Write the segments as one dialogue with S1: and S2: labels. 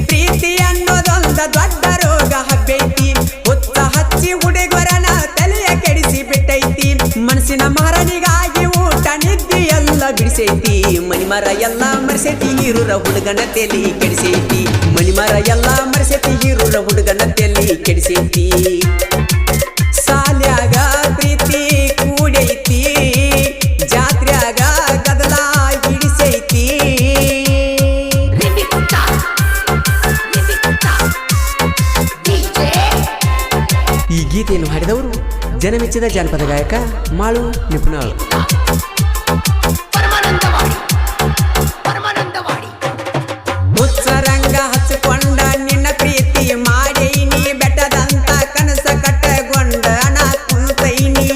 S1: ಪ್ರೀತಿ ಅನ್ನೋದೊಂದ ದೊಡ್ಡ ರೋಗ ಹಬ್ಬೈತಿ ಹುತ್ತ ಹಚ್ಚಿ ಹುಡುಗರನ ತಲೆಯ ಕೆಡಿಸಿ ಬಿಟ್ಟೈತಿ ಮನಸ್ಸಿನ ಮಹಾರಾಣಿಗಾಗಿ ಊಟ ನಿದ್ದೆ ಎಲ್ಲ ಬಿಡಿಸೈತಿ ಮಣಿಮರ ಎಲ್ಲ ಮರೆಸೈತಿ ಹೀರುರ ಹುಡುಗನ ತಲೆ ಕೆಡಿಸೈತಿ ಮಣಿಮರ ಎಲ್ಲ ಮರೆಸೈತಿ ಹೀರುರ ಹುಡುಗನ ತಲೆ ಕೆಡಿಸೈತಿ ಸಾಲ್ಯಾಗ ಪ್ರೀತಿ ಕೂಡೈತಿ ಜಾತ್ರ್ಯಾಗ ಗದಲ ಹಿಡಿಸೈತಿ ಈ ಗೀತೆಯನ್ನು ಹಾಡಿದವರು ಜನಮೆಚ್ಚಿದ ಜಾನಪದ ಗಾಯಕ ಮಾಳು ನಿಪುಣಾಳ್. ಉತ್ಸರಂಗ ಹಚ್ಚಿಕೊಂಡ ನಿನ್ನ ಪ್ರೀತಿ ಮಾಡೈನಿ ಬೆಟ್ಟದಂತ ಕನಸ ಕಟ್ಟಗೊಂಡ ನಾ ಕುಂತೈನಿ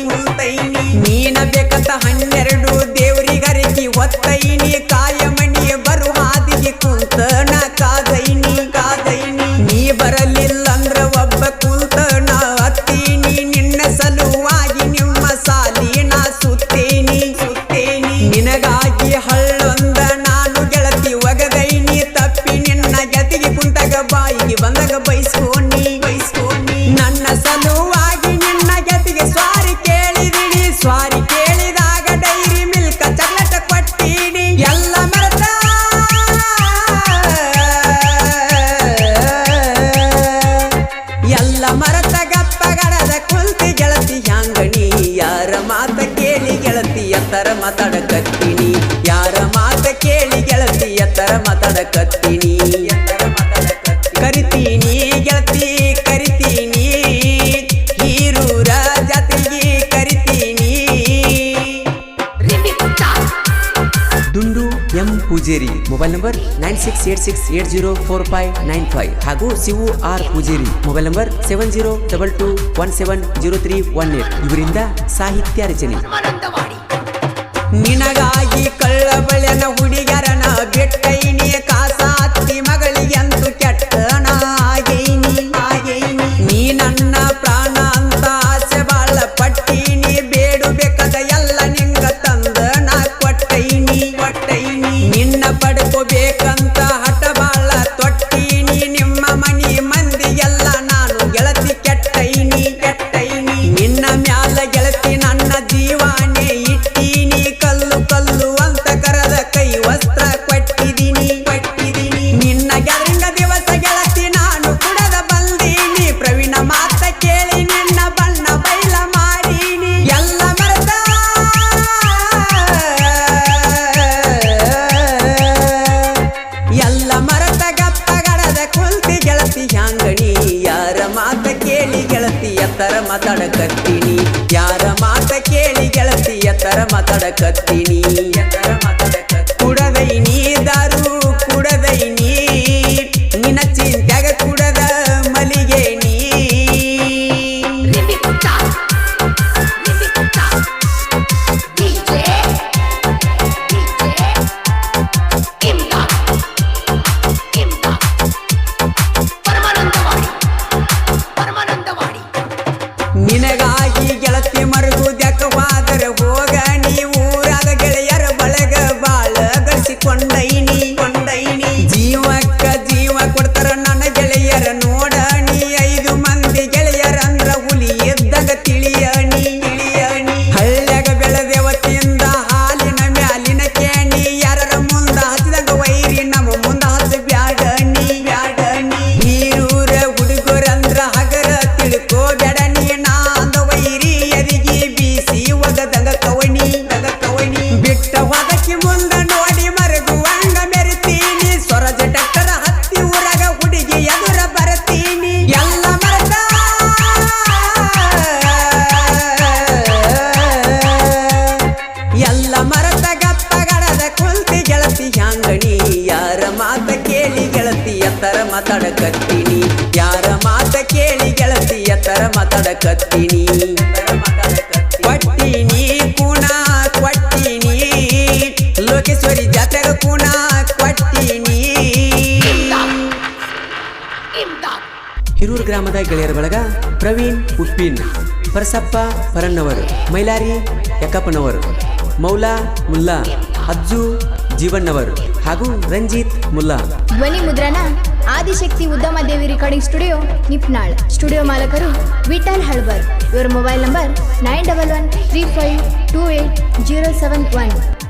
S1: ನೀನ ಬೇಕಂತ 12 ದೇವರಿಗರಿಕಿ ಹೊತ್ತೈನಿ ಕಾಯಮಣಿ ಬರು ಹಾದಿಗೆ ಕುಂತ ನಾ ಕಾದೈನಿ ನೀ ಬರಲಿಲ್ಲಂದ್ರ ಒಬ್ಬ ಕುಂತ ನಾ ಹತ್ತೀನಿ ನಿನ್ನ ಸಲುವಾಗಿ ನಿಮ್ಮ ಸಾಲಿ ನಾ ಸುತ್ತೇನಿ ನಿನಗಾಗಿ ಹಳ್ಳೊಂದ ನಾನು ಗೆಳತಿ ಒಗದೈನಿ ತಪ್ಪಿ ನಿನ್ನ ಗೆತಿಗೆ ಕುಂತಾಗ ಬಾಯಿಗೆ ಬಂದಾಗ ಬೈಸ್ಕೋನಿ ನನ್ನ ಸಲುವಾಗಿ ನಿನ್ನ ಗೆತಿಗೆ ಸ್ವಾರಿ ಕೇಳಿದಾಗ ಡೈರಿ ಮಿಲ್ಕ ಚಾಕ್ಲೇಟ್ ಕೊಟ್ಟೀನಿ ಎಲ್ಲ ಮರೆತ ಗಪ್ಪಗಡದ ಕುಲ್ತಿ ಗೆಳತಿ ಹ್ಯಾಂಗಣಿ ಯಾರ ಮಾತ ಕೇಳಿ ಗೆಳತಿ ಎತ್ತರ ಮಾತಾಡಕತ್ತೀನಿ ಯಾರ ಮಾತ ಕೇಳಿ ಗೆಳತಿ ಎತ್ತರ ಮಾತಾಡಕತ್ತೀನಿ ಕರಿತೀನಿ ಗೆಳತಿ ಕರಿತೀನಿ ಹೀರೂರ ಜಾತ್ರೆಗೆ ಕರಿತೀನಿ ದುಂಡು ಎಂ ಪೂಜೇರಿ ಮೊಬೈಲ್ ನಂಬರ್ 9686804595 ಹಾಗೂ Shivu R Pujeri mobile number 7022170318 ಇವರಿಂದ ಸಾಹಿತ್ಯ ರಚನೆ. ನಿನಗಾಗಿ ಕಳ್ಳಬಳ್ಯನ ಹುಡುಗರನ ಬೆಟ್ಟೈನಿ ಕಾಸಾತ್ತಿ ಮಗಳಿಗೆಂದು ಕೆಟ್ಟನ ಆಗೈನಿ ನೀ ನನ್ನ ಪ್ರಾಣ ಅಂತ ಆಸೆ ಬಾಳ ಪಟ್ಟೀನಿ ಬೇಡು ಬೇಕಾದ ಎಲ್ಲ ನಿಂಗ ತಂದ ನಾ ಕೊಟ್ಟೈನಿ ನಿನ್ನ ಪಡ್ಕೋಬೇಕಂತ ಹಠ ಬಾಳ ತೊಟ್ಟೀನಿ ನಿಮ್ಮ ಮನಿ ಮಂದಿಗೆಲ್ಲ ನಾನು ಗೆಳತಿ ಕೆಟ್ಟೈನಿ ನಿನ್ನ ಮ್ಯಾಲ ಗೆಳತಿ ನನ್ನ ಜೀವಾನೆ ಇಟ್ಟೀನಿ ಕಲ್ಲು ಅಂತ ಕರದ ಕೈ ವಸ್ತ್ರ ಕೊಟ್ಟಿದ್ದೀನಿ ನಿನ್ನ ಗ್ಯಾದರಿಂಗ ದಿವಸ ಗೆಳತಿ ನಾನು ಕುಡದ ಬಂದೀನಿ ಪ್ರವೀಣ ಮಾತ ಕೇಳಿ ನಿನ್ನ ಬಣ್ಣ ಬೈಲ ಮಾಡೀನಿ ಎಲ್ಲ ಮರೆತ ಗಪ್ಪಗಡದ ಕುಲ್ತಿ ಗೆಳತಿ ಹ್ಯಾಂಗಣಿ ಯಾರ ಮಾತ ಕೇಳಿ ಗೆಳತಿ ಎತ್ತರ ಮಾತಾಡಕತ್ತೀನಿ ಯಾರ ಮಾತ ಕೇಳಿ ಗೆಳತಿ ಎತ್ತರ ಮಾತಾಡಕತ್ತೀನಿ ಕುಡದೈನಿ ದಾರು ಕುಡದೈನಿ ನಿನ್ನ ಚಿಂತ್ಯಾಗ ಕುಡದ ಮಲಿಗೆ ನೀ ನಿನಗಾಗಿ ಗೆಳತಿ ಮರುಗುದ್ಯಾಕವಾದರೆ ಹೋಗ ನೀ ಊರಾಗ ಗೆಳೆಯರ ಬಳಗ ಬಾಳ ಗಳಿಸಿಕೊಂಡೈನಿ ಜೀವಕ್ಕ ಜೀವ ಕೊಡ್ತಾರ ನನ್ನ ಗೆಳೆಯರ ನೋಡ ನೀ 5 ಮಂದಿ ಗೆಳೆಯರಂದ್ರ ಹುಲಿ ಎದ್ದಾಗ ತಿಳಿಯಣಿ ಹಳ್ಳ್ಯಾಗ ಬೆಳೆದೇವತಿಯಿಂದ ಹಾಲಿನ ಮ್ಯಾಲಿನ ಕೇಣಿ ಯಾರರ ಮುಂದ ಹಚ್ಚಿದಂಗ ವೈರಿ ನಮ್ಮ ಮುಂದ ಹಚ್ಚ ಬ್ಯಾಡಣಿ ಹೀರೂರ ಹುಡುಗರಂದ್ರ ಹಗರ ತಿಳ್ಕೋಬೇಡ ನೀ ನಾಂದ ವೈರಿ ಎದಿಗಿ ಬೀಸಿ ಒಗದಂಗ ಕವಣಿ ಬಿಟ್ಟ ಹೋದಕ್ಕೆ ಮುಂದ ನೋಡಿ ಮರಗುವಂಗ ಮೆರಿತೀನಿ ಸ್ವರಜ ಡಾಕ್ಟರ ಹತ್ತಿ ಊರಾಗ ಹುಡುಗಿ ಎದುರ ಬರತೀನಿ ಎಲ್ಲ ಮರೆತ ಗಪ್ಪಗಡದ ಕುಲ್ತಿ ಗೆಳತಿ ಹ್ಯಾಂಗಣಿ ಯಾರ ಮಾತ ಕೇಳಿ ಗೆಳತಿ ಎತ್ತರ ಮಾತಾಡಕತ್ತೀನಿ ಯಾರ ಮಾತ ಕೇಳಿ ಗೆಳತಿ ಎತ್ತರ ಮಾತಾಡಕತ್ತೀನಿ ಕೊಟ್ಟಿನಿ ಕೂಣ ಕೊಟ್ಟಿನಿ ಲೋಕೇಶ್ವರಿ ಜಾತ್ರೆಗ ಕೂಣ ಕೊಟ್ಟಿನಿ. ಹಿರೂರು ಗ್ರಾಮದ ಗೆಳೆಯರ ಬಳಗ ಪ್ರವೀಣ್ ಉಪ್ಪಿನ್, ಪರಸಪ್ಪ ಪರನ್ನವರು, ಮೈಲಾರಿ ಯಕ್ಕಪ್ಪನವರು, ಮೌಲಾ ಮುಲ್ಲಾ, ಅಜ್ಜು ಜೀವಣ್ಣವರು, ಹಾಗೂ ರಂಜಿತ್ ಮುಲ್ಲಾ.
S2: ಧ್ವನಿ ಮುದ್ರಣ Adishakti Uddamadevi recording studio Nipnal. Studio ಮಾಲಕರು ವಿಠಲ್ ಹಳ್ಬರ್. ಇವರ ಮೊಬೈಲ್ ನಂಬರ್ 9113528071.